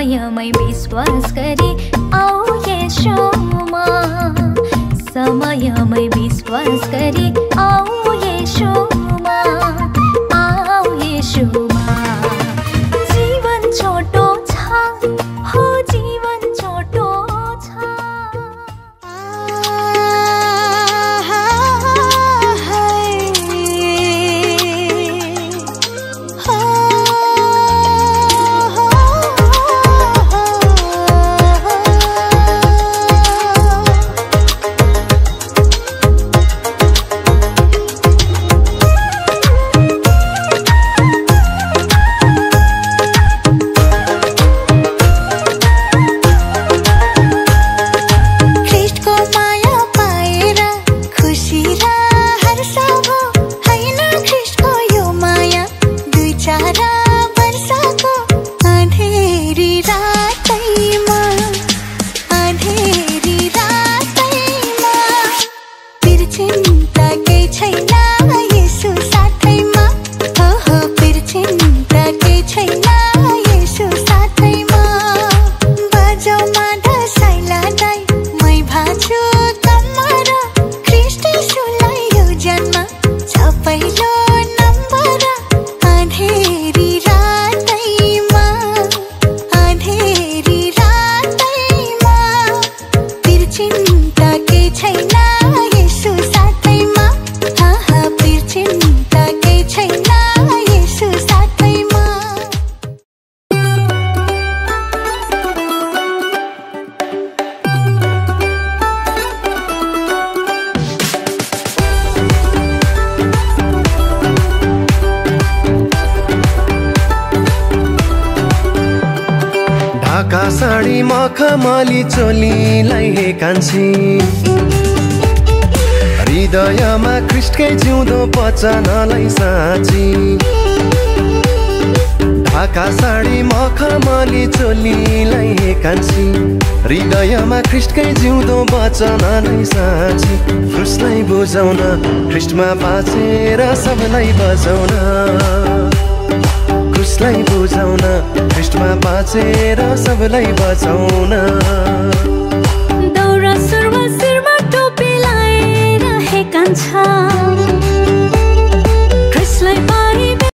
समयमै विश्वास गरी आऊ येशूमा, समयमै विश्वास गरी आऊ येशूमा, आऊ येशूमा। जीवन छोटो छ, हो जीवन छोटो छ। ढाका साडी मखमली चोलीलाई हे कान्छी, हृदयमा ख्रीष्टकै जिउँदो वचनलाई साँची। ढाका साडी मखमली चोलीलाई हे कान्छी, हृदयमा ख्रीष्टकै जिउँदो वचनलाई साँची। क्रुसलाई बुझाउन, ख्रीष्टमा बाँचेर सबलाई बचाउन, क्रुसलाई बुझाउन, ख्रीष्टमा बाँचेर सबलाई बचाउन।